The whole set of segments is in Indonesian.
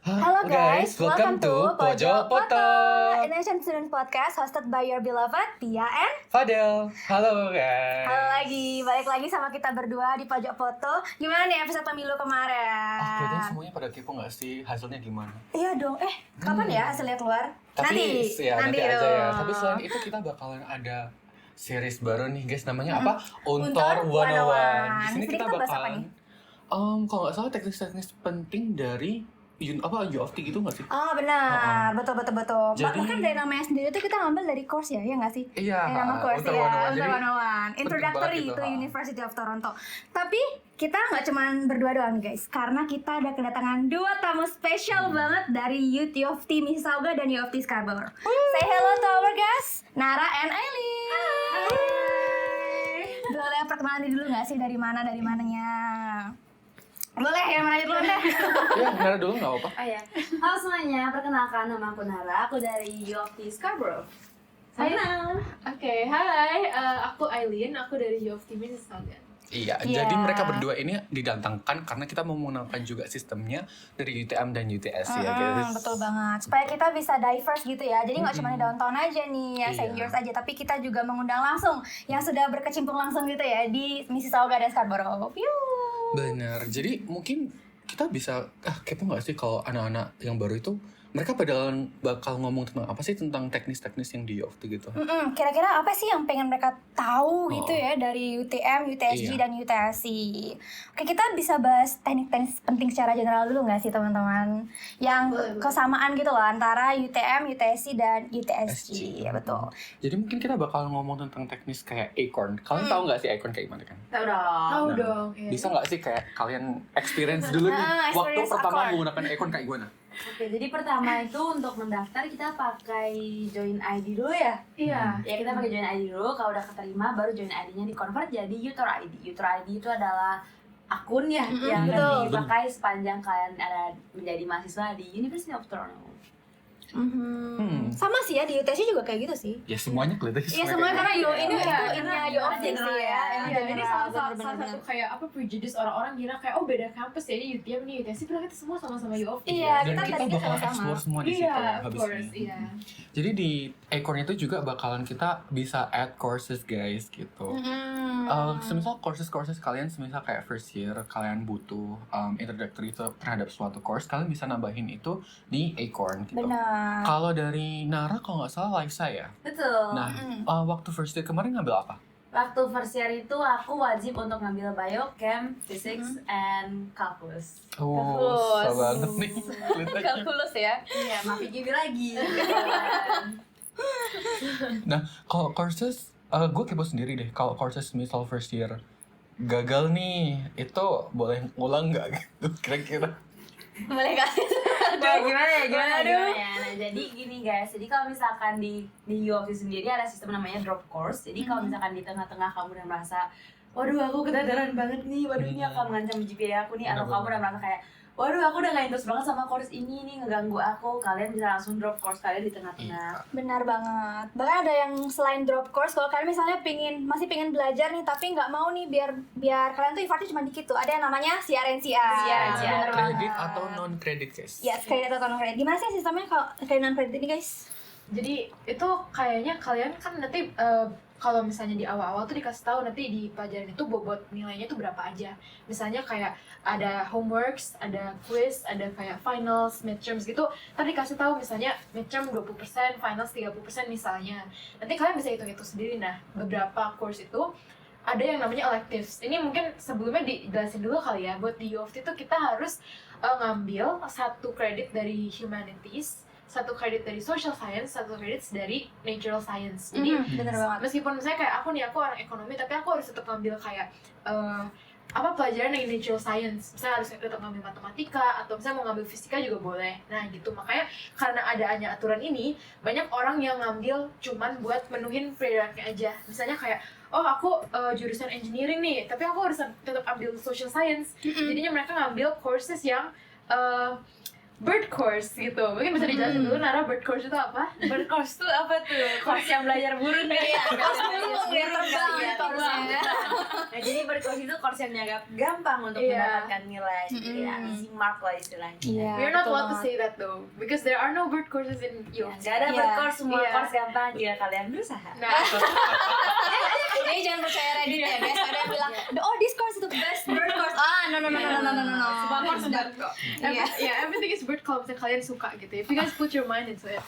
Halo guys, welcome to Pojok Foto, Indonesian Student Podcast hosted by your beloved Tia and Fadel. Halo guys. Halo lagi, balik lagi sama kita berdua di Pojok Foto. Gimana nih episode pemilu kemarin? Kelihatannya semuanya pada kepo nggak sih hasilnya gimana? Iya dong, kapan ya hasilnya keluar? Nanti nanti aja dong. ya. Tapi selain itu kita bakalan ada series baru nih guys, namanya apa? Untor 101. Di sini Jadi kita kita bahas apa bakalan nih? kalau nggak salah teknis-teknis penting dari U of T gitu nggak sih? Oh benar, betul. Jadi- Bahkan dari namanya sendiri tuh kita ngambil dari course ya nggak sih? Iya, Dari nama course Untor ya, 101. Untor Jadi, 101, Introductory banget gitu, to University of Toronto. Tapi kita nggak cuman berdua doang guys, karena kita ada kedatangan dua tamu spesial banget dari U of T Mississauga dan U of T Scarborough. Say hello to our guests, Nara and Aileen. Boleh perkenalan diri dulu nggak sih dari mananya? Boleh yang mana dulu deh. ya benar dulu nggak apa-apa. Oh ya, halo semuanya, perkenalkan nama aku Nara, aku dari U of T Scarborough. Kenal. Oke, hai, aku Aileen, aku dari U of T Mississauga. Iya, Iya. jadi mereka berdua ini didatangkan karena kita mau mengenalkan juga sistemnya dari UTM dan UTS ya guys. Betul banget. Supaya kita bisa diverse gitu ya. Jadi nggak cuma di downtown aja nih, yang Iya. seniors aja, tapi kita juga mengundang langsung yang sudah berkecimpung langsung gitu ya di Mississauga dan Scarborough. Benar, jadi mungkin kita bisa, kepo nggak sih kalau anak-anak yang baru itu, mereka bakal ngomong tentang apa sih, tentang teknis-teknis yang di UT gitu. Kira-kira apa sih yang pengen mereka tahu gitu Oh. ya dari UTM, UTSG, Iya. dan UTSC? Oke, kita bisa bahas teknik-teknik penting secara general dulu nggak sih teman-teman? Yang Boleh. kesamaan gitu loh antara UTM, UTSC, dan UTSG. Ya betul. Jadi mungkin kita bakal ngomong tentang teknis kayak Acorn. Kalian tahu nggak sih Acorn kayak gimana kan? Tahu dong. Tahu Nah, dong. Iya. Bisa nggak sih kayak kalian experience dulu nih, waktu Experience pertama Acorn. menggunakan Acorn kayak gimana? Oke, jadi pertama itu untuk mendaftar kita pakai join ID dulu ya. Iya. Ya kita pakai join ID dulu, kalau udah keterima baru join ID-nya di-convert jadi Utor ID. Utor ID itu adalah akun ya yang betul. dipakai sepanjang kalian ada menjadi mahasiswa di University of Toronto. Sama sih ya, di UTSC juga kayak gitu sih. Ya semuanya kelihatan. Iya semuanya karena ini Iya, itu karena innya U of T sih general ya. ya. Iya, ini salah Bener-bener. satu kayak apa prejudice orang-orang kira kayak beda kampus ya, ini UTM nih UTSC, padahal kita semua sama-sama U of T. Iya, Dan kita kita tadinya bakal sama-sama. explore semua di situ Iya, of habis course, ini. iya. Jadi di Acorn itu juga bakalan kita bisa add courses guys gitu. Semisal courses kalian, semisal kayak first year kalian butuh introductory terhadap suatu course, kalian bisa nambahin itu di Acorn gitu. Benar. Kalau dari Nara kalau nggak salah Liza ya. Betul. Nah, waktu first year kemarin ngambil apa? Waktu first year itu aku wajib untuk ngambil biochem, physics, and calculus. Susah banget nih kelihatannya. Kalkulus ya. Iya, maaf GB lagi. Nah, kalau courses, gue kepo sendiri deh. Kalau courses misal first year gagal nih, itu boleh ngulang nggak gitu kira-kira? Boleh kasih. Gimana ya? Aduh. Nah, jadi gini guys. Jadi kalau misalkan di U of T sendiri ada sistem namanya drop course. Jadi kalau misalkan di tengah-tengah kamu udah merasa, waduh aku keteteran banget nih, waduh ini akan mengancam GPA aku nih, atau Benar-benar. kamu udah merasa kayak, waduh aku udah gak interest banget sama course ini nih, ngeganggu aku, kalian bisa langsung drop course kalian di tengah-tengah. Benar banget. Bahkan ada yang selain drop course, kalau kalian misalnya masih pingin belajar nih, tapi nggak mau nih biar kalian tuh effortnya cuma dikit tuh. Ada yang namanya CRNCA. CRNCA. Bener Kredit banget. atau non kredit guys? Yes, kredit atau non kredit. Gimana sih sistemnya kalau kredit non kredit ini guys? Jadi itu kayaknya kalian kan nanti kalau misalnya di awal-awal tuh dikasih tahu nanti di pelajaran itu bobot nilainya tuh berapa aja. Misalnya kayak ada homeworks, ada quiz, ada kayak finals, midterms gitu. Tadi dikasih tahu misalnya midterm 20%, finals 30% misalnya. Nanti kalian bisa hitung itu sendiri. Nah, beberapa course itu ada yang namanya electives. Ini mungkin sebelumnya dijelasin dulu kali ya. Buat di U of T itu kita harus ngambil satu kredit dari humanities, satu kredit dari social science, satu kredit dari natural science. Jadi Bener banget. meskipun misalnya kayak aku orang ekonomi, tapi aku harus tetap ngambil kayak pelajaran yang natural science. Misalnya harus tetap ngambil matematika, atau misalnya mau ngambil fisika juga boleh. Nah gitu, makanya karena adanya aturan ini, banyak orang yang ngambil cuman buat menuhin prerequisite aja. Misalnya kayak, oh aku jurusan engineering nih, tapi aku harus tetap ambil social science. Jadinya mereka ngambil courses yang bird course gitu. Mungkin bisa dijelasin dulu Nara, bird course itu apa? Bird course tuh apa tuh? Course yang belajar burung kan? Iya, course burung ya, terbang. Nah, jadi bird course itu course yang dianggap gampang untuk mendapatkan nilai. Jadi ya, easy mark lah istilahnya. We're not allowed to say that though, because there are no bird courses in UFT. Gak ada bird course, semua course gampang jika kalian berusaha. Nah, Jadi jangan percaya Reddit ya guys. Ada yang bilang, oh this course itu best bird course. No. Semua course berat kok. Everything is bird kalau misalnya kalian suka gitu. If you guys put your mind into it.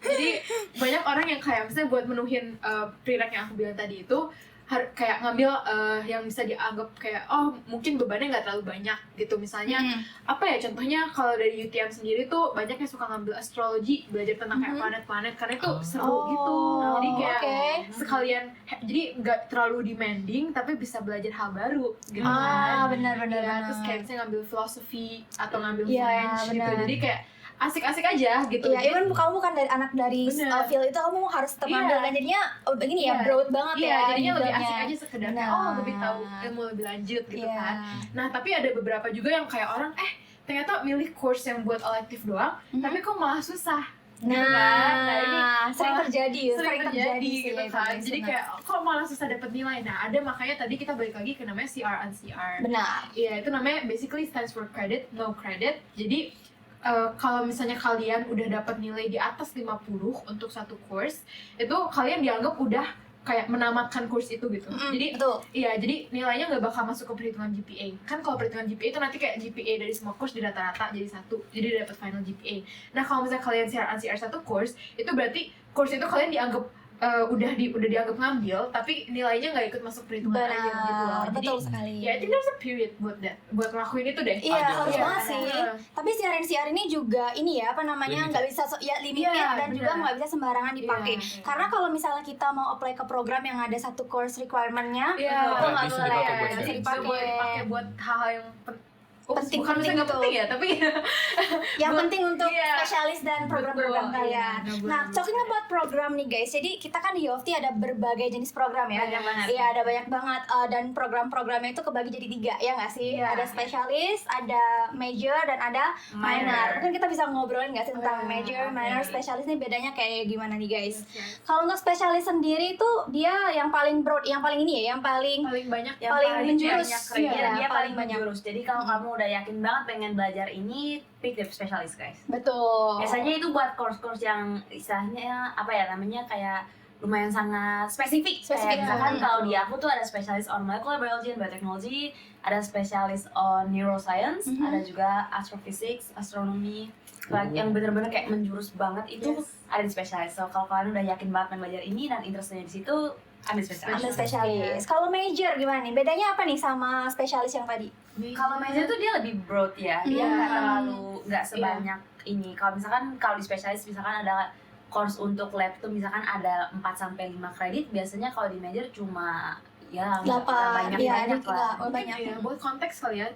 Jadi banyak orang yang kayak misalnya buat menuhin prereq yang aku bilang tadi itu kayak ngambil yang bisa dianggap kayak mungkin bebannya nggak terlalu banyak gitu. Misalnya apa ya, contohnya kalau dari UTM sendiri tuh banyak yang suka ngambil astrologi, belajar tentang kayak planet-planet karena itu seru gitu. Jadi kayak sekalian jadi nggak terlalu demanding tapi bisa belajar hal baru gitu kan. Benar. Terus kayak misalnya ngambil filosofi atau ngambil French gitu. Jadi kayak asik-asik aja gitu. Iya, even kamu bukan dari anak dari field itu, kamu harus tetap ambil kan jadinya begini ya, broad banget ya. Jadinya lebih asik aja sekedar kayak lebih tahu ilmu lebih lanjut gitu kan. Nah, tapi ada beberapa juga yang kayak orang ternyata milih course yang buat elektif doang, tapi kok malah susah. Nah, ini sering terjadi gitu kan. Jadi kayak kok malah susah dapat nilai. Nah, ada makanya tadi kita balik lagi ke namanya CR and CR. Benar. Iya, itu namanya basically stands for credit, no credit. Jadi kalau misalnya kalian udah dapat nilai di atas 50 untuk satu course, itu kalian dianggap udah kayak menamatkan course itu gitu. Jadi jadi nilainya nggak bakal masuk ke perhitungan GPA. Kan kalau perhitungan GPA itu nanti kayak GPA dari semua course di rata-rata jadi satu, jadi dapat final GPA. Nah, kalau misalnya kalian CR satu course, itu berarti course itu kalian dianggap udah dianggap ngambil, tapi nilainya nggak ikut masuk perhitungan akhir gitu loh. Betul sekali. Ya, I think there's a period buat ngelakuin itu deh. Iya, harus banget sih. Tapi CR ini juga ini ya, apa namanya, nggak bisa limited dan juga nggak bisa sembarangan dipakai. Karena kalau misalnya kita mau apply ke program yang ada satu course requirement-nya, itu nggak boleh bisa dipakai buat hal yang penting nggak penting ya, tapi yang penting untuk spesialis dan program-program kalian. Nah, talking about program nih guys, jadi kita kan di UFT ada berbagai jenis program ya. Iya, ada banyak banget dan program-programnya itu kebagi jadi 3 ya nggak sih? Ada spesialis, ada major dan ada minor. Mungkin kita bisa ngobrolin nggak sih tentang major, minor, spesialis nih bedanya kayak gimana nih guys? Kalau untuk spesialis sendiri itu dia yang paling broad, yang paling ini ya, yang paling banyak, paling menjurus. Dia paling menjurus. Jadi kalau kamu udah yakin banget pengen belajar ini, pick the spesialis guys. Betul. Biasanya itu buat course-course yang istilahnya apa ya namanya, kayak lumayan sangat spesifik. Kayak misalkan kalau di aku tuh ada spesialis on molecular biology and biotechnology, ada spesialis on neuroscience, ada juga astrophysics, astronomy. Yang bener-bener kayak menjurus banget itu ada di spesialis. So kalau kalian udah yakin banget pengen belajar ini dan interestnya di situ, ambil spesialis. Kalau major gimana nih? Bedanya apa nih sama spesialis yang tadi? Kalau major tuh dia lebih broad ya. Dia nggak sebanyak ini. Kalau misalkan kalau di spesialis misalkan ada course untuk lab tuh misalkan ada 4 sampai 5 kredit, biasanya kalau di major cuma banyak lah. Banyak. Buat konteks kali ya,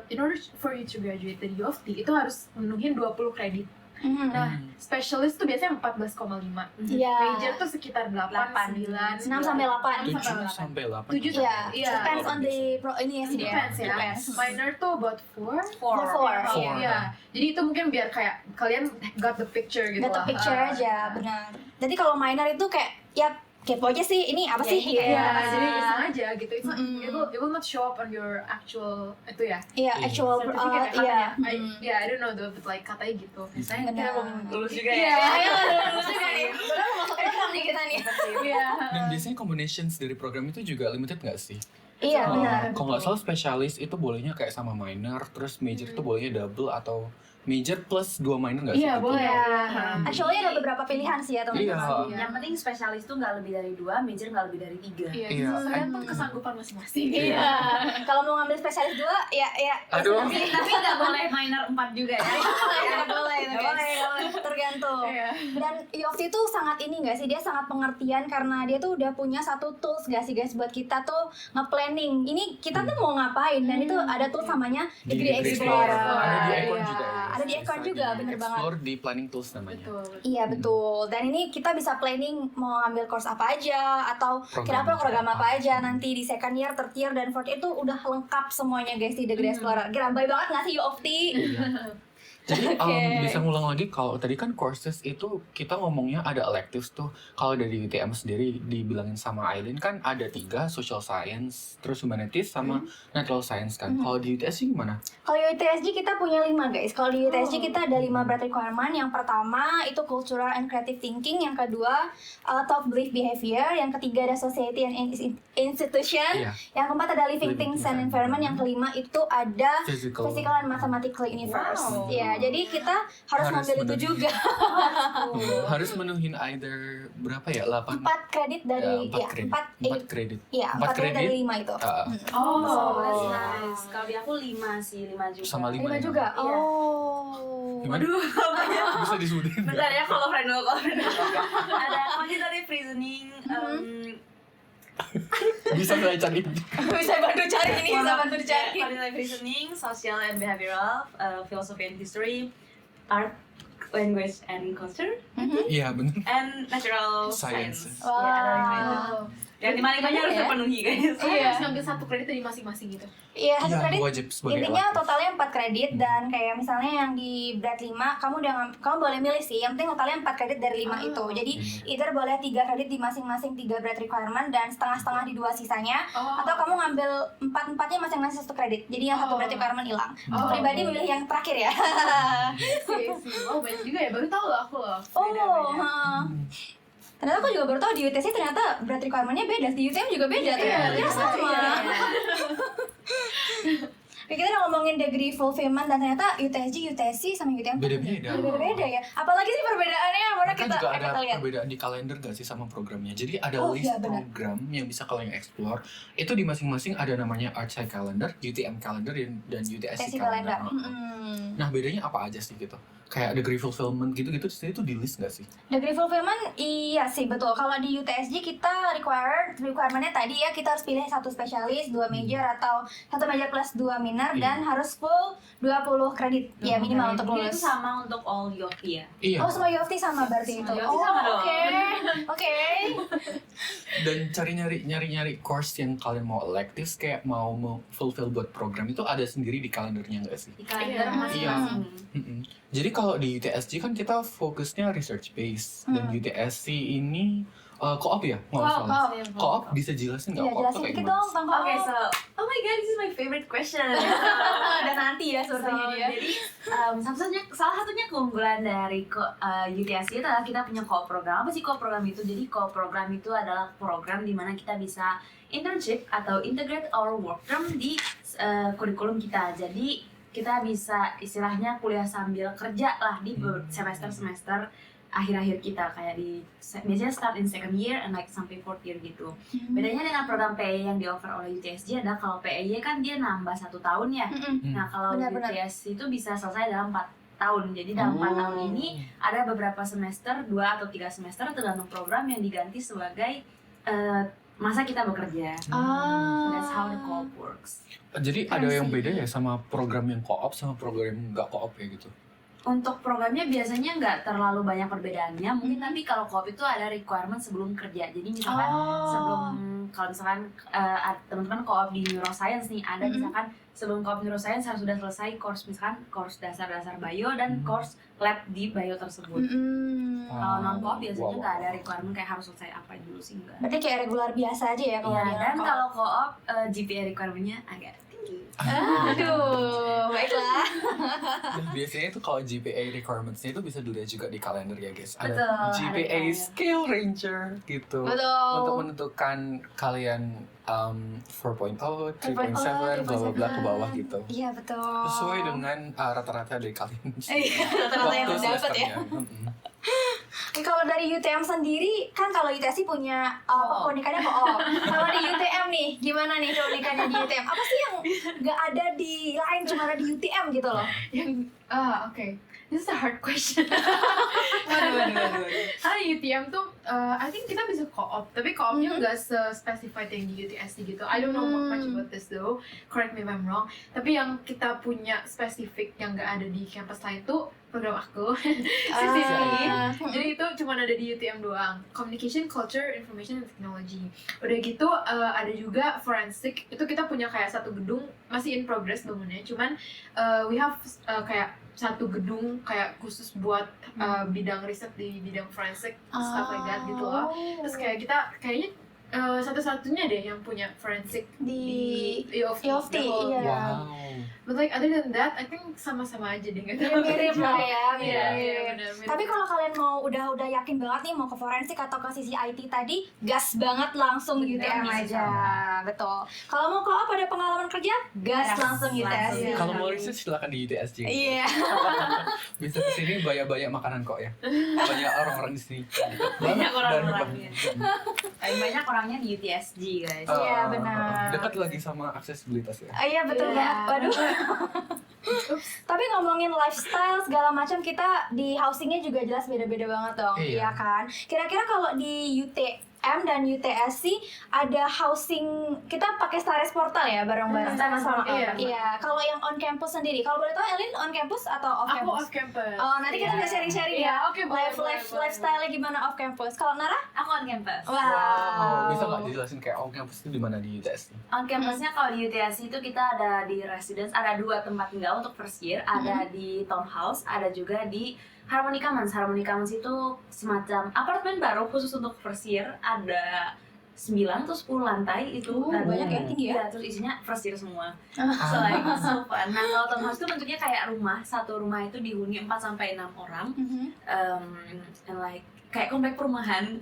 in order for you to graduate dari UFT itu harus menuhin 20 kredit. Nah, specialist tuh biasanya 14,5. Major tuh sekitar 8, 9, 6 sampai 8. 7 sampai 8. 7 depends on the ini ya sih ya. Minor tuh about 4. Iya. Jadi itu mungkin biar kayak kalian got the picture gitu. Got the picture aja, benar. Jadi kalau minor itu kayak ya kepo aja sih, ini apa sih? Jadi iseng aja gitu. It will not show up on your actual itu ya. Iya, actual I don't know the like katanya gitu. Misalnya kita mau lulus juga ya. Iya, lulus juga nih. Benar masuk program nih kita nih. Dan biasanya combinations dari program itu juga limited nggak sih? Iya, benar. Kalau nggak salah spesialis itu bolehnya kayak sama minor, terus major itu bolehnya double atau major plus 2 minor nggak sih? Iya, boleh. Actually ada beberapa pilihan sih ya teman-teman. Yang penting spesialis tuh nggak lebih dari 2, major nggak lebih dari 3. Iya. Tergantung kesanggupan masing-masing. Iya. Kalau mau ngambil spesialis 2, ya. Aduh. Tapi nggak boleh minor 4 juga ya. Nggak boleh. Tergantung. Dan UFT itu sangat ini nggak sih? Dia sangat pengertian karena dia tuh udah punya satu tools nggak sih guys buat kita tuh nge-planning. Ini kita tuh mau ngapain dan itu ada tools namanya Degree Explorer. Ada di Econ juga. Ada di Econ juga, bener banget. Explore di planning tools namanya. Iya betul. Dan ini kita bisa planning mau ambil course apa aja atau kira-kira program apa aja nanti di second year, third year, dan fourth year itu udah lengkap semuanya guys di Degree Explorer. Kira baik banget nggak sih UFT? Jadi Oke. bisa ngulang lagi kalau tadi kan courses itu kita ngomongnya ada electives tuh. Kalau dari UTM sendiri dibilangin sama Aileen kan ada 3, social science, terus humanities sama natural science kan. Kalau di UTS sih gimana? Kalau di UTSG kita punya 5 guys. Kalau di UTSG kita ada 5 berat requirement. Yang pertama itu cultural and creative thinking. Yang kedua thought belief behavior. Yang ketiga ada society and institution. Iya. Yang keempat ada living things and environment. Yang kelima itu ada Physical. physical and mathematical universe. Wow. Ya, jadi kita harus ngambil itu menuhin. juga. Harus menuhin either berapa ya? 8 4 kredit dari ya, 4 kredit. 4 kredit. Iya, 4 kredit dari 5 itu. Oh, that's nice. Kalau di aku 5 sih, 5 juga. Sama 5 5 juga. Iya. Oh. Gimana? Aduh, apanya? Bisa disebutin. Bentar ya, kalau friend dulu. Ada quantitative reasoning, Bisa saya cari. Bisa bantu cari ini, bisa bantu dicari. quantitative reasoning, social and behavioral, philosophy and history, art, language and culture, Iya, benar. and natural Sciences. science. Ya, ada 5 itu. Wow. Dan 5-5-nya harus Ya. terpenuhi guys. Kalian Iya. harus ngambil 1 kredit dari masing-masing gitu. Iya, satu Iya, kredit. wajib sebagai Intinya elective. totalnya 4 kredit dan kayak misalnya yang di berat 5, kamu boleh milih sih. Yang penting totalnya 4 kredit dari 5 itu. Jadi either boleh 3 kredit di masing-masing 3 berat requirement dan setengah-setengah di 2 sisanya. Atau kamu ngambil 4-4-nya masing-masing 1 kredit. Jadi yang 1 berat requirement hilang. Aku pribadi milih yang terakhir ya. Oh, banyak juga ya. Baru tahu loh aku loh. Oh, Beda-beda. ha. Ternyata aku juga baru tahu di UTC ternyata berat requirement-nya beda. Di UTM juga beda ternyata. Iya, Sama. Kita udah ngomongin degree fulfillment dan ternyata UTSG, UTSC sama UTM tuh Beda-beda. beda ya. Apalagi sih perbedaannya? Mana Kan kita juga ada kita lihat. perbedaan di kalender gak sih sama programnya. Jadi ada Oh, list iya, benar. program yang bisa kalian explore. Itu di masing-masing ada namanya Artsci Calendar, UTM Calendar, dan UTSC UTSC Calendar. kalender. Nah bedanya apa aja sih gitu? Kayak degree fulfillment gitu-gitu itu di list gak sih? Degree fulfillment iya sih betul. Kalau di UTSG kita requirementnya tadi ya kita harus pilih 1 spesialis, 2 major atau 1 major plus 2 minor Iya. dan harus full 20 kredit ya minimal untuk Mungkin lulus. itu sama untuk all UOFT ya. Iya. Oh, semua UFT sama berarti itu. Semua UFT Oh, sama dong. oke. Oke. Dan cari nyari course yang kalian mau electives kayak mau fulfill buat program itu ada sendiri di kalendernya gak sih? Di kalender Iya. masing-masing. Mm-mm. Jadi kalau di UTSG kan kita fokusnya research base dan UTSC ini co-op ya nggak salah. Co-op bisa jelasin nggak Iya, co-op tuh jelasin kayak dikit gimana? dong tentang Oke, co-op. so oh my god, this is my favorite question. Dan nanti ya So, sepertinya dia. jadi salah satunya keunggulan dari UTSC itu adalah kita punya co-op program. Apa sih co-op program itu? Jadi co-op program itu adalah program di mana kita bisa internship atau integrate our work term di kurikulum kita. Jadi kita bisa istilahnya kuliah sambil kerja lah di semester-semester akhir-akhir kita, kayak di biasanya start in second year and like sampai 4th year gitu. Bedanya dengan program PAE yang di offer oleh UTSG adalah kalau PAE kan dia nambah 1 tahun ya. Nah kalau Benar-benar. UTS itu bisa selesai dalam 4 tahun. Jadi dalam 4 tahun ini ada beberapa semester, 2 atau 3 semester tergantung program yang diganti sebagai masa kita bekerja. So that's how the co-op works. Jadi ada yang beda ya sama program yang co-op sama program yang nggak co-op ya gitu? Untuk programnya biasanya nggak terlalu banyak perbedaannya, mungkin tapi kalau co-op itu ada requirement sebelum kerja. Jadi misalkan kalau misalkan teman-teman co-op di neuroscience nih, ada misalkan sebelum co-op neuroscience harus sudah selesai course, misalkan course dasar-dasar bio dan course lab di bio tersebut. Kalau non co-op biasanya nggak ada requirement kayak harus selesai apa dulu sih, enggak. Berarti kayak regular biasa aja ya kalau Iya, dia dan co-op. kalau co-op GPA requirement-nya agak tinggi. Aduh, baiklah. Dan biasanya itu kalau GPA requirements-nya itu bisa dilihat juga di kalender ya guys. Ada Betul, ada di GPA kalender. Skill Ranger gitu. Betul. Untuk menentukan kalian 4.0, 3.7, bla bla bla ke bawah gitu. Iya betul. Sesuai dengan rata-rata dari kalian. Iya, rata-rata yang Waktu dapat ya. semesternya. Mm-mm. Kalau dari UTM sendiri, kan kalau UTSC punya keunikannya co-op. Kalau di UTM nih, gimana nih keunikannya di UTM? Apa sih yang nggak ada di lain, cuma ada di UTM gitu loh? Oke. This is a hard question. Waduh. Karena di UTM tuh, I think kita bisa co-op, tapi co-opnya nggak se-specified yang di UTSC gitu. I don't know much about this though, correct me if I'm wrong. Tapi yang kita punya spesifik yang nggak ada di kampus lain tuh program aku, Jadi itu cuma ada di UTM doang. Communication, Culture, Information, and Technology. Udah gitu ada juga Forensic. Itu kita punya kayak satu gedung, masih in progress bangunnya. Cuman we have kayak satu gedung kayak khusus buat bidang riset di bidang forensik, stuff like that gitu loh. Terus kayak kita kayaknya satu-satunya deh yang punya forensik di UofT. iya. Wow. But like other than that, I think sama-sama aja deh. Mirip lah ya, Iya, mirip. benar. Tapi kalau kalian mau udah yakin banget nih mau ke forensik atau ke sisi IT tadi, gas banget langsung UTM aja. Betul. Kalau mau co-op ada pengalaman kerja, gas langsung UTS. Iya. Kalau mau riset silakan di UTS juga. Iya. Bisa kesini banyak makanan kok ya. Banyak orang-orang di sini. Banyak Dan orang-orangnya. Paling banyak orangnya di UTSG guys. Iya, benar. Dekat lagi sama aksesibilitas ya. Iya betul Iya. banget. Waduh. Tapi ngomongin lifestyle segala macam, kita di housingnya juga jelas beda-beda banget dong, Iya. iya kan? Kira-kira kalau di UTM dan UTSC ada housing, kita pakai Stares Portal ya bareng-bareng sama-sama. Iya. Iya. Kalau yang on campus sendiri, kalau boleh tahu Elin on campus atau off Aku campus? off campus. Oh, nanti kita Iya. bisa sharing-sharing Iya, ya. oke, boleh, boleh. Lifestyle-nya gimana off campus? Kalau Nara? Aku on campus. Wow. Bisa nggak dijelasin kayak on campus itu di mana di UTS? On campusnya kalau di UTSC itu kita ada di residence, ada 2 tempat tinggal untuk first year, ada di townhouse, ada juga di Harmony Commons. Harmony Commons itu semacam apartemen baru khusus untuk first year, ada 9 atau 10 lantai itu. Dan Banyak ya, tinggi ya. Iya, terus isinya first year semua. So like so fun. Nah kalau townhouse itu bentuknya kayak rumah, satu rumah itu dihuni 4 sampai 6 orang. And like kayak komplek perumahan,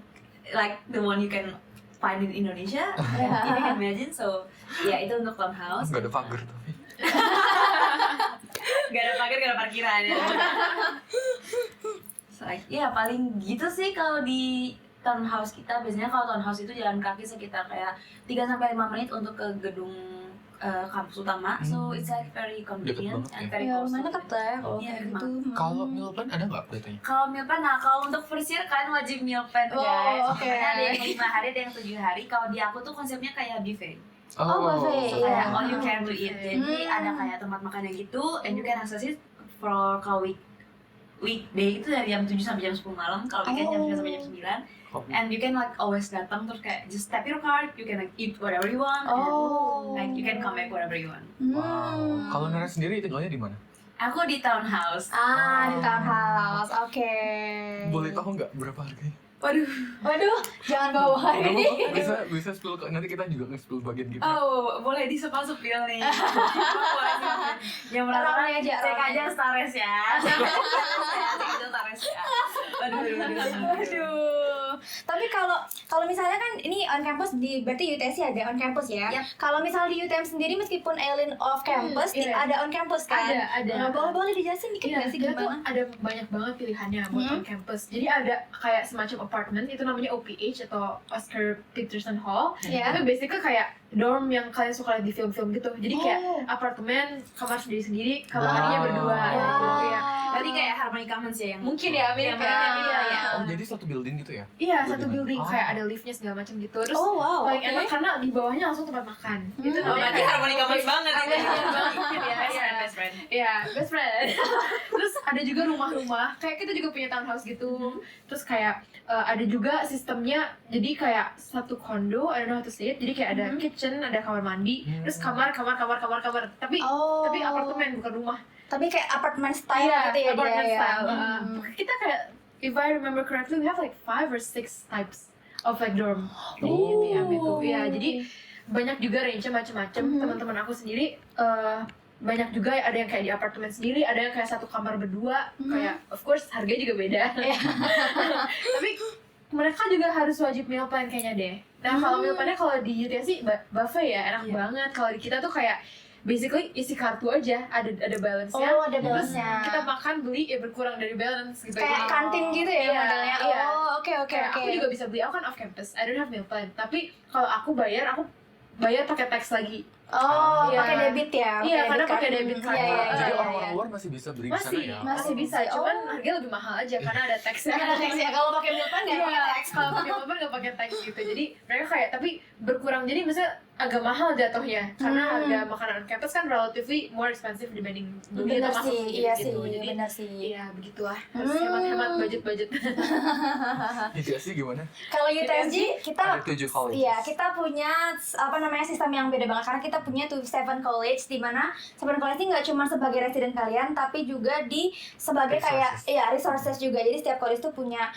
like the one you can find in Indonesia, you can imagine. So ya itu untuk townhouse. Nggak ada pagar tapi. Gak ada pagar, gak ada parkiran ya. So, like, ya paling gitu sih kalau di townhouse kita. Biasanya kalau townhouse itu jalan kaki sekitar kayak 3-5 menit untuk ke gedung kampus utama. So it's like very convenient banget and ya. very Ya, close. lumayan to dekat lah ya kalau Iya, kayak emang. gitu. Kalau meal plan ada nggak datanya? Kalau meal plan, nah kalau untuk first year kalian wajib meal plan Oh, guys. oke. Makanya ada yang 5 hari, ada yang 7 hari. Kalau di aku tuh konsepnya kayak buffet. Oh, buffet, So, iya. kayak all you can to eat. Jadi Hmm. ada kayak tempat makan yang gitu, and you can access it for kalau weekday itu dari jam 7 sampai jam 10 malam. Kalau weekend jam 9 sampai jam 9. And you can like always datang terus kayak just tap your card, you can like eat whatever you want, Oh. and like you can come back whenever you want. Wow. Kalau Nara sendiri tinggalnya di mana? Aku di townhouse. Di townhouse, oke. Boleh tahu nggak berapa harganya? Waduh, jangan bawa hari. Bisa spill kok, nanti kita juga nge-spill bagian gitu. Oh, boleh disepil nih. Boleh disepil. Yang pertama Ramai aja, cek ramai aja aja. Stares ya. Cek aja Stares ya. Aduh. Tapi kalau misalnya kan ini on campus berarti UTC ada on campus ya. Yap. Kalau misalnya di UTM sendiri meskipun Elin off campus, iya. ada on campus kan? Ada. Nah, boleh dijelasin dikit Iya, nggak sih kita tuh gimana? ada banyak banget pilihannya buat on campus. Jadi ada kayak semacam apartment, itu namanya OPH atau Oscar Peterson Hall. Iya. Tapi basically kayak dorm yang kalian suka lihat di film-film gitu. Jadi kayak apartemen, kamar sendiri-sendiri, kamar mandinya berdua gitu. Iya. Berarti kayak Harmony Commons ya yang Mungkin ya, mirip Yang ya. iya, iya. Oh, jadi satu building gitu ya? Iya, satu Building. building Oh. kayak ada liftnya segala macam gitu. Terus Oh wow, paling oke. enak karena di bawahnya langsung tempat makan. Itu Oh, berarti Harmony Commons banget ini. Iya, banget ya. Best Iya. friend, best friend. Iya, best friend. Terus ada juga rumah-rumah, kayak kita juga punya townhouse gitu. Terus kayak ada juga sistemnya, jadi kayak satu kondo, I don't know how to say it. Jadi kayak ada kitchen, ada kamar mandi, terus kamar. Tapi apartemen bukan rumah. Tapi kayak apartemen style Iya, gitu ya apartment dia ya. style. Kita kayak, if I remember correctly, we have like 5 or 6 types of like dorm di UTM itu. Iya, jadi banyak juga range-nya macam-macam. Teman-teman aku sendiri banyak juga ada yang kayak di apartemen sendiri, ada yang kayak satu kamar berdua. Kayak of course harganya juga beda. Tapi mereka juga harus wajib meal plan kayaknya deh. Nah, kalau meal plan-nya kalau di UTSC buffet ya, enak banget. Kalau di kita tuh kayak basically isi kartu aja, ada balance-nya. Oh, ada Terus balance-nya. kita makan beli ya berkurang dari balance gitu. Kayak kantin gitu ya Iya, modelnya. iya. Oh, oke. Kayak aku juga bisa beli, aku kan off campus, I don't have meal plan. Tapi kalau aku bayar pakai tax lagi. Oh, Iya. pakai debit ya? Iya, karena card. pakai debit card. Iya, Jadi iya, orang-orang iya. luar masih bisa beli di sana Masih ya? bisa, Oh. cuman harganya lebih mahal aja karena ada taxnya. Ada tax ya, kalau pakai meal plan nggak pakai Iya, tax. kalau pakai mobil nggak pakai tax gitu. Jadi mereka kayak tapi berkurang. Jadi misalnya agak mahal jatuhnya karena harga makanan on campus kan relatively more expensive dibanding dunia Bener termasuk sih, iya sih, gitu. Jadi bener sih. iya begitulah, harus hemat-hemat budget. UTSG gimana? Kalau UTSG kita Ada 7 colleges. iya, kita punya sistem yang beda banget karena kita punya tuh 7 college di mana 7 college ini nggak cuma sebagai resident kalian tapi juga sebagai kayak resources juga. Jadi setiap college tuh punya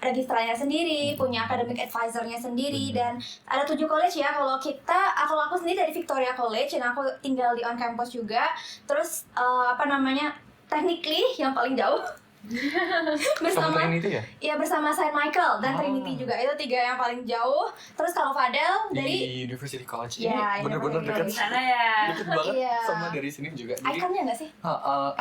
registrarnya sendiri, punya academic advisornya sendiri dan ada 7 college ya. Kalau aku sendiri dari Victoria College dan aku tinggal di on campus juga. Terus technically yang paling jauh Sama Trinity ya? Iya bersama Saint Michael dan Trinity juga, itu 3 yang paling jauh. Terus kalau Fadel di University College ini Ya, bener-bener University dekat Di sana ya. deket banget Iya. sama dari sini juga. Jadi ikonnya nggak sih?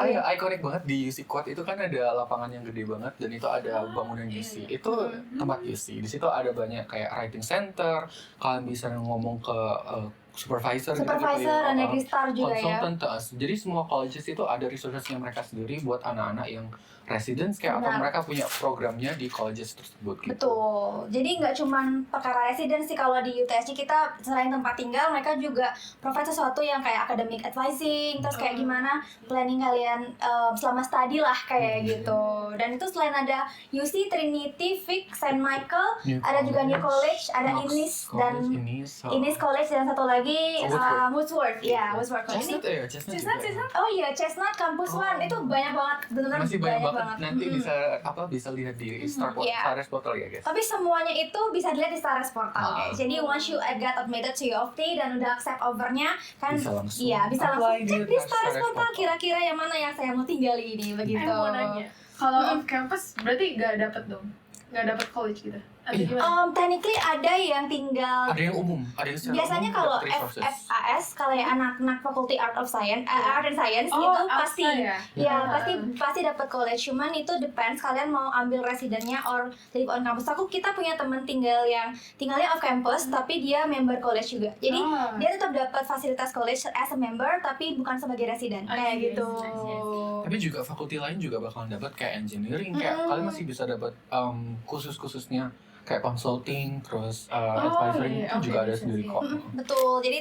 iya, ikonik banget di UC Quad itu kan ada lapangan yang gede banget dan itu ada bangunan UC. Itu tempat UC. Di situ ada banyak kayak writing center, kalian bisa ngomong ke supervisor Dan registrar juga ya. konsultan. Jadi semua colleges itu ada resources-nya mereka sendiri buat anak-anak yang residence kayak atau Benar. mereka punya programnya di colleges tersebut gitu. Betul. Jadi nggak cuma perkara resident sih, kalau di UTSG kita selain tempat tinggal, mereka juga provide sesuatu yang kayak academic advising, terus kayak gimana planning kalian selama study lah kayak gitu. Dan itu selain ada UC, Trinity, Vic, Saint Michael, ada juga New College, ada Innis dan Innis College dan satu lagi Woodsworth. Ya, Woodsworth College. Chestnut ya, Chestnut juga. Oh iya, Chestnut Campus One itu banyak banget, benar-benar Masih banyak banget. Nanti Mm-mm. bisa lihat di Starres Yeah. Portal ya guys. Tapi semuanya itu bisa dilihat di Starres Portal guys. Jadi once you get admitted to U of T dan udah accept overnya kan, Bisa langsung iya bisa apply langsung cek di di Starres Starres Portal Portal. kira-kira yang mana yang saya mau tinggali ini begitu. Mau nanya, kalau off campus berarti nggak dapet dong, nggak dapet college gitu? Atau Iya. gimana? Technically ada yang tinggal. Ada yang umum, ada yang secara Biasanya umum kalau dapat resources. FAS, kalau yang anak-anak Faculty Art of Science, Art and Science Oh, itu Alsa pasti ya? ya pasti dapat college. Cuman itu depends kalian mau ambil residennya or jadi on campus. Kita punya teman tinggalnya off campus tapi dia member college juga. Jadi dia tetap dapat fasilitas college as a member tapi bukan sebagai resident kayak see, gitu. I see. Tapi juga fakulti lain juga bakalan dapat kayak engineering, kayak kalian masih bisa dapat khususnya kayak consulting, terus advisory iya, itu juga oke, ada bisa sendiri sih. kok. Betul. Jadi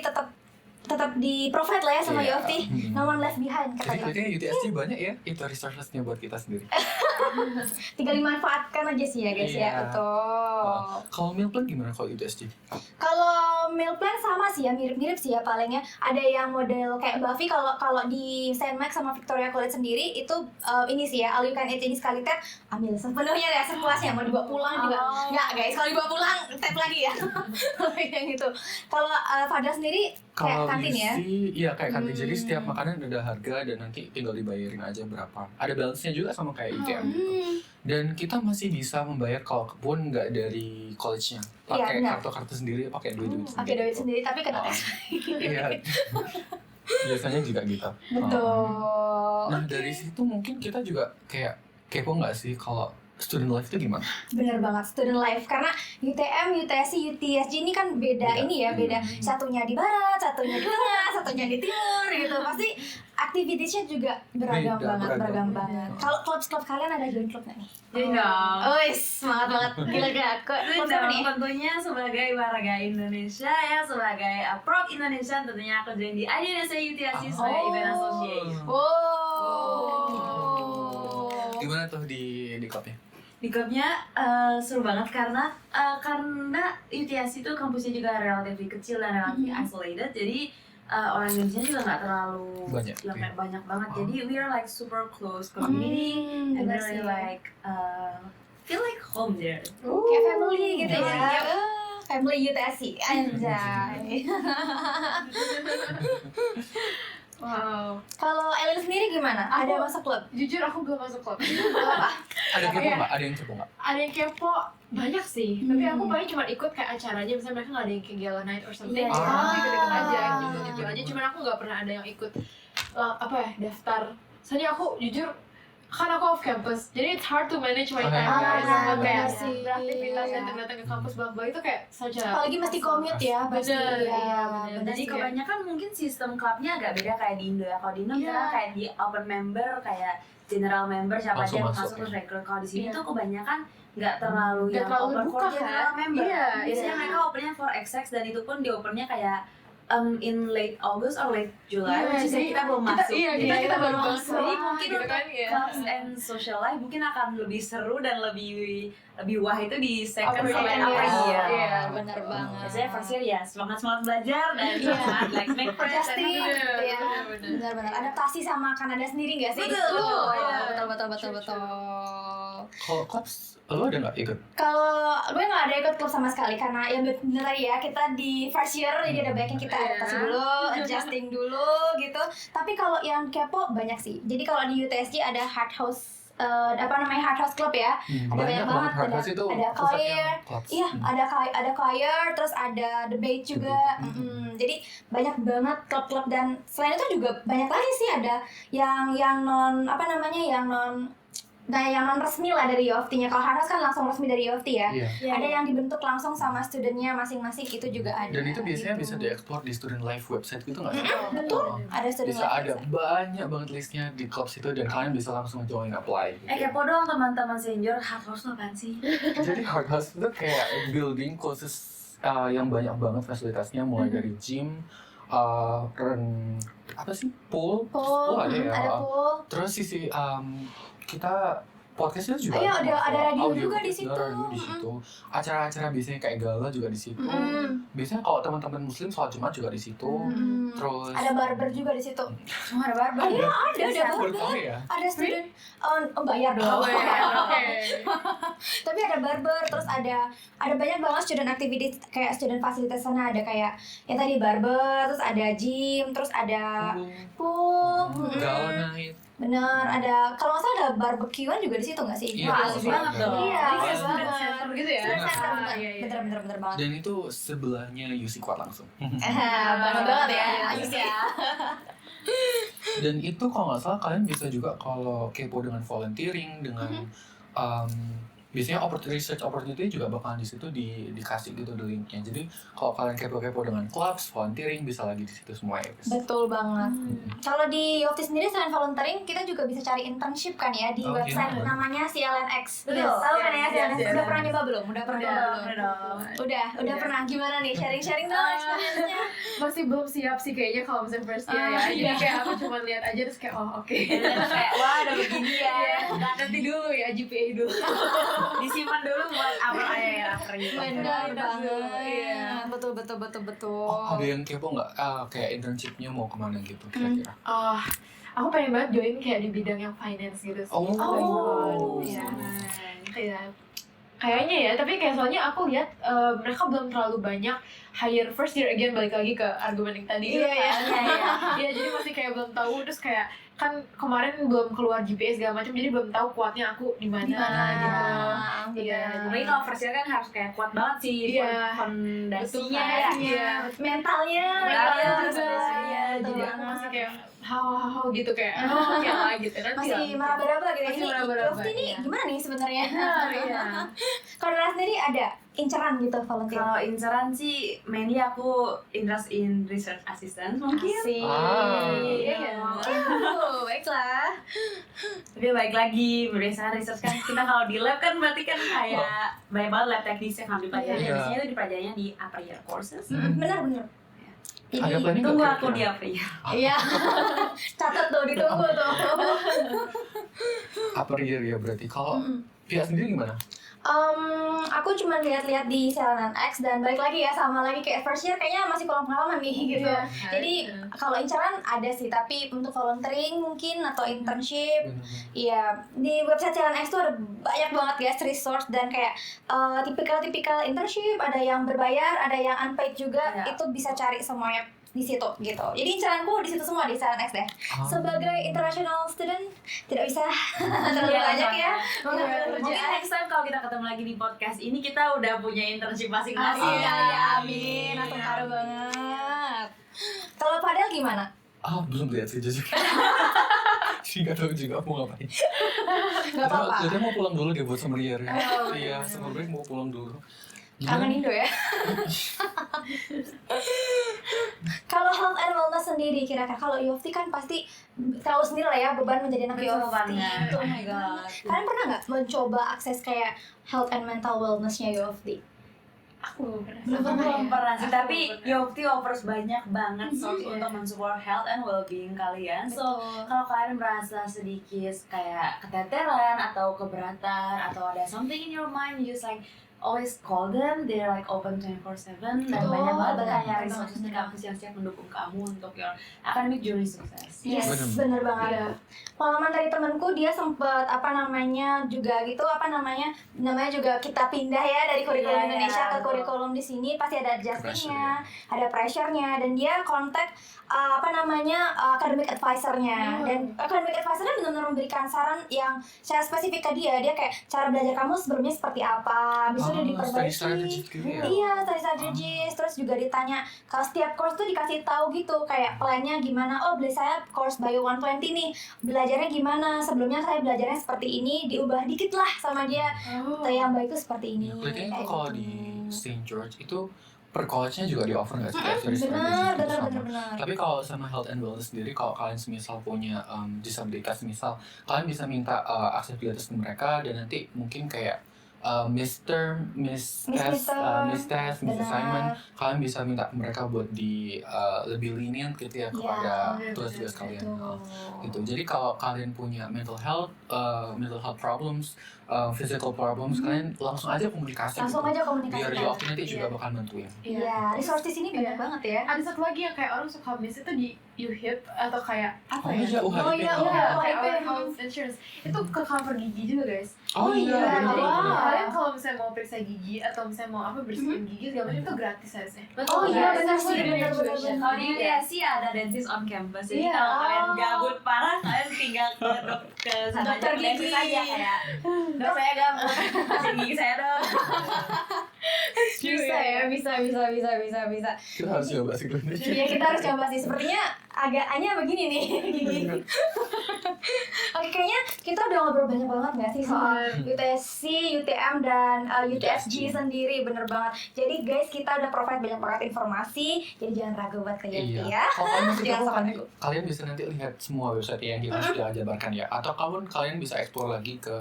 tetap di provide lah ya sama Iya. U of T. No one left behind Jadi katanya. kayaknya UTSG banyak ya, itu resources-nya buat kita sendiri. Tinggal dimanfaatkan aja sih ya guys ya. Iya. Betul. Kalau meal plan gimana kalau UTSG? Kalau meal plan sama sih ya, mirip-mirip sih ya palingnya. Ada yang model kayak Buffy, kalau di Saint Max sama Victoria College sendiri itu ini sih ya, all you can eat ini sekali tap, ambil sepenuhnya ya, sepuasnya. Mau dibawa pulang juga nggak guys, kalau dibawa pulang tap lagi ya. Kayak gitu. Kalau Fadla sendiri kayak Kalau kantin ya? iya kayak kantin. Jadi setiap makanan ada harga dan nanti tinggal dibayarin aja berapa. Ada balance-nya juga sama kayak UTM gitu. Dan kita masih bisa membayar kalau pun nggak dari college-nya. Pakai benar. kartu-kartu sendiri, pakai duit sendiri. Pakai duit sendiri tapi kena tes. Iya. Biasanya juga gitu. Betul. Nah dari situ mungkin kita juga kayak kepo nggak sih kalau student life itu gimana? Bener banget, student life. Karena UTM, UTSC, UTSG ini kan beda ini ya, beda. Satunya di barat, satunya di tengah, satunya di timur gitu. Pasti aktivitiesnya juga beragam Beragam. banget. Kalau klub kalian ada join klub nggak nih? Jadi dong. Oh, semangat banget. Gila. Klub apa Dan nih? tentunya sebagai warga Indonesia ya, sebagai Proud Indonesian, tentunya aku join di IDNSA UTSC sebagai Event Association. Wow. Gimana tuh di klubnya? Di klubnya seru banget karena UTSC itu kampusnya juga relatif kecil dan relatif isolated, jadi orang Indonesia juga nggak terlalu Banyak, yang ya. kayak banyak banget. Jadi we are like super close community and bener really sih. like feel like home there. Kayak family gitu ya. Yep. Family UTSC, anjay. Wow. Kalau Elin sendiri gimana? Ada masuk klub? Jujur aku belum masuk klub. Ada kepo Iya. nggak? Ada yang kepo nggak? Ada yang kepo banyak sih, tapi aku paling cuma ikut kayak acaranya, misalnya mereka nggak ada yang kayak gala night or something, Iya. aku ikut-ikut aja Ah. gitu aja. Cuman aku nggak pernah ada yang ikut daftar. Soalnya aku jujur kan aku off campus, jadi it's hard to manage my time guys. Buat kayak beraktivitas dan datang ke kampus bolak-balik itu kayak saja. Apalagi mesti commute ya, pasti. Bener, iya, bener. Jadi kebanyakan mungkin sistem klubnya agak beda kayak di Indo ya. Kalau di Indo misalnya kayak di open member, kayak general member siapa aja yang masuk terus rekrut. Kalau di sini tuh kebanyakan nggak terlalu yang open for general member. Biasanya mereka opennya for XX dan itu pun di opennya kayak in late August or late July, which is kita belum masuk. Kita baru masuk. Jadi mungkin gitu untuk kan, clubs and social life mungkin akan lebih seru dan lebih wah itu di second sampai upper year. Iya, benar banget. Biasanya first year ya semangat belajar dan semangat like make friends. Adjusting, ya, benar-benar adaptasi sama Kanada sendiri nggak sih? Betul. Kalau clubs, lo ada nggak ikut? Kalau gue nggak ada ikut klub sama sekali karena ya bener tadi ya kita di first year jadi ada baiknya kita adaptasi dulu, adjusting dulu gitu. Tapi kalau yang kepo banyak sih. Jadi kalau di UTSG ada hard house hard house club ya. Ada banyak banget. Ada choir, iya ada choir, terus ada debate juga. Jadi banyak banget klub-klub dan selain itu juga banyak lagi sih ada yang non yang non resmi lah dari UofT-nya. Kalau hard house kan langsung resmi dari UofT ya. Ada yang dibentuk langsung sama studentnya masing-masing, itu juga ada. Dan itu biasanya gitu. bisa dieksplor di student life website gitu nggak sih? Betul, ada student bisa life ada website. banyak banget listnya di clubs itu dan kalian bisa langsung join apply. Kepo dong teman-teman senior, hard house tuh apaan sih? Jadi hard house itu kayak building khusus yang banyak banget fasilitasnya, mulai dari gym, pool ada ya. Ada pool. Terus sisi kita podcastnya juga ada radio juga di situ. Acara-acara biasanya kayak gala juga di situ. Biasanya kalau teman-teman muslim sholat Jumat juga di situ. Terus ada barber juga di situ. Cuma ada barber. Iya, ada baru barber. tahu ya. Ada student bayar dong. Tapi ada barber, terus ada banyak banget student activities kayak student facilities sana, ada kayak ya tadi barber, terus ada gym, terus ada pool, gala night. bener, ada kalau nggak salah ada barbekyuan juga di situ nggak sih? Iya, asik banget dong. Iya, Kayak asik student banget. center gitu ya. Student center, Iya. bener banget. Dan itu sebelahnya UC Kuat langsung. Banget banget ya, Ayus ya. Dan itu kalau nggak salah kalian bisa juga kalau kepo dengan volunteering, dengan biasanya research opportunity juga bakalan di situ dikasih gitu di linknya. Jadi kalau kalian kepo-kepo dengan clubs, volunteering bisa lagi di situ semua ya guys. Betul banget. Kalau di UofT sendiri selain volunteering, kita juga bisa cari internship kan ya di website namanya CLNX. Betul. Tahu kan ya CLNX? Yes. Udah pernah nyoba belum? Udah pernah nyoba belum? Udah pernah. Gimana nih? Sharing dong experience-nya. Masih belum siap sih kayaknya kalau misalnya first year ya. Jadi kayak aku cuma lihat aja terus kayak oke. Kayak wah ada begini ya. Nanti dulu ya GPA dulu. Disimpan dulu buat upper ya. Benar banget. Iya. Betul. Ada yang kepo nggak? Kayak internshipnya mau kemana gitu kira-kira? Aku pengen banget join kayak di bidang yang finance gitu sih. Iya. Kayaknya ya, tapi kayak soalnya aku lihat mereka belum terlalu banyak hire first year, again balik lagi ke argumen yang tadi. Iya, jadi masih kayak belum tahu, terus kayak kan kemarin belum keluar GPA segala macam, jadi belum tahu kuatnya aku di mana gitu. Iya, Tapi kalau first year kan harus kayak kuat banget sih fondasinya ya. Iya. Mentalnya juga. Jadi aku masih kayak how gitu kayak oke lah gitu nanti masih meraba-raba gitu ya. Masih Ini meraba-raba, UofT ini iya. gimana nih sebenarnya? Iya. Kalau Nara sendiri ada inceran gitu volunteer? Kalau inceran sih mainly aku interest in research assistant mungkin. Asik. Iya. Baiklah. Tapi baik lagi berdasarkan research kan kita kalau di lab kan berarti kan kayak banyak banget lab teknis yang kami pelajari. Iya. Biasanya itu dipelajarinya di upper year courses. Benar. Ada planning Tunggu nggak aku di kira-kira? upper year. Iya. Catat tuh, ditunggu tuh. Upper year ya berarti. Kalau pihak sendiri gimana? Aku cuma lihat-lihat di CLNX dan balik lagi ya sama lagi kayak first year kayaknya masih kurang pengalaman nih gitu. Iya. Jadi kalau inceran ada sih, tapi untuk volunteering mungkin atau internship, iya di website CLNX tuh ada banyak banget guys resource dan kayak tipikal internship, ada yang berbayar, ada yang unpaid juga, itu bisa cari semuanya di situ gitu. Jadi inceranku di situ semua di CLNX deh. Sebagai international student tidak bisa terlalu banyak ya. Mungkin next time kalau kita ketemu lagi di podcast ini kita udah punya internship masing-masing. Amin. Langsung haru banget. Kalau Padel gimana? Belum lihat sih jujur. Gak tahu juga mau ngapain. Gak apa-apa. Jadi mau pulang dulu dia buat sommelier ya. Oh, Iya, bener. summer break mau pulang dulu. Kangen Indo ya. Kalau health and wellness sendiri kira-kira kalau U of T kan pasti tahu sendiri lah ya beban menjadi anak U Betul of T banget. itu. Oh my god. Kalian pernah nggak mencoba akses kayak health and mental wellnessnya U of T? Aku pernah. Belum pernah sih, Aku tapi pernah. Yopti offers banyak banget source Iya. untuk mensupport health and well-being kalian. So, Betul. kalau kalian merasa sedikit kayak keteteran atau keberatan atau ada something in your mind, you just like always call them. They're like open 24/7 dan Betul, banyak banget benar, kayak benar, resources di benar. kampus yang siap mendukung kamu untuk your academic journey sukses. Yes, Bener. bener banget. Iya. Pengalaman dari temanku dia sempet juga gitu namanya juga kita pindah ya dari kurikulum Iya, Indonesia ke betul. kurikulum di sini pasti ada adjustingnya, ada pressure-nya dan dia kontak academic advisor-nya dan academic advisor-nya benar-benar memberikan saran yang secara spesifik ke dia kayak cara belajar kamu sebelumnya seperti apa, bisa udah study diperbaiki. strategies gitu ya. Iya, study strategies. Terus juga ditanya kalau setiap course tuh dikasih tahu gitu kayak plan-nya gimana. Oh, beli saya course Bio 120 nih. Belajarnya gimana? Sebelumnya saya belajarnya seperti ini, diubah dikit lah sama dia. Oh. Yang baik itu seperti ini. Apalagi itu kayak kalau gitu. di St. George itu per college-nya juga di offer nggak sih? Kayak study Benar, strategies gitu benar, sama. benar. Tapi kalau sama health and wellness sendiri, kalau kalian semisal punya disabilitas, misal kalian bisa minta akses gratis ke mereka dan nanti mungkin kayak Miss Test, Miss Benar. Assignment, kalian bisa minta mereka buat lebih lenient gitu ya kepada benar, tugas-tugas benar, kalian. Betul. Gitu. Jadi kalau kalian punya mental health problems, physical problems, kalian langsung aja komunikasi. Langsung gitu. aja komunikasi. Biar kan? Yofti nanti juga bakal bantuin. Iya, resource di sini banyak Iya. banget ya. Ada satu lagi yang kayak orang suka miss itu di UHIP atau kayak apa Oh ya? iya, UHIP. Oh iya, Oh. iya. kayak UHIP. our health insurance itu ke cover gigi juga guys. Oh iya, iya. Jadi Wow. kalian kalau misalnya mau periksa gigi atau misalnya mau apa bersihin gigi segala macam itu gratis harusnya. Oh iya, guys. benar Itu sih, dari benar, tuition. benar, Kalau di benar. UTSC ada dentist on campus. Jadi Iya. kalau kalian Oh. gabut parah, kalian tinggal ke sana Dokter aja, ke dentist gigi. aja kayak dok saya gabut, kasih gigi saya dong. Bisa ya, bisa. Kita harus coba sih Indonesia. Iya, kita harus coba sih. Sepertinya agak begini nih gigi. Oke, kayaknya kita udah ngobrol banyak banget nggak sih soal UTSC, UTM, dan UTSG sendiri, bener banget. Jadi guys, kita udah provide banyak banget informasi, jadi jangan ragu buat ke Yopti ya. Kalau kalian masih Jangan tahu sampai kan, ragu. kalian bisa nanti lihat semua website yang kita sudah jabarkan ya. Atau kalian bisa explore lagi ke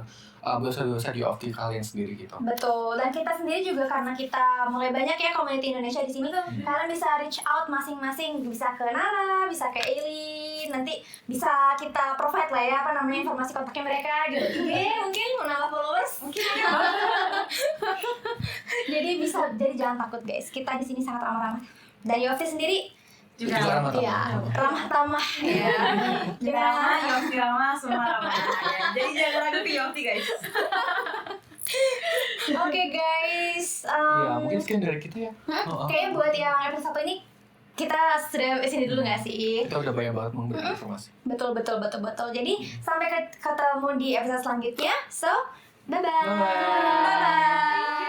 website di Yofti kalian sendiri gitu. Betul, dan kita sendiri juga karena kita mulai banyak ya community Indonesia di sini, kalian bisa reach out masing-masing, bisa ke Nara, bisa ke Eileen, nanti bisa kita provide lah ya informasi kontaknya mereka gitu. Mungkin menambah followers, mungkin. Jadi jangan takut guys, kita di sini sangat ramah-ramah. Dan Yofti sendiri Juga ramah tamah. ya ramah tamah ya. Kita ramah, Yofti ramah, semua ramah. Ya. Jadi jangan ragu ke Yofti guys. Oke guys, Iya, mungkin sekian dari kita ya. kayaknya buat yang episode 1 ini kita sudah sini dulu nggak sih? Kita udah banyak banget memberikan informasi. Betul. Jadi sampai ketemu di episode selanjutnya. So, bye bye. Bye-bye. Bye bye.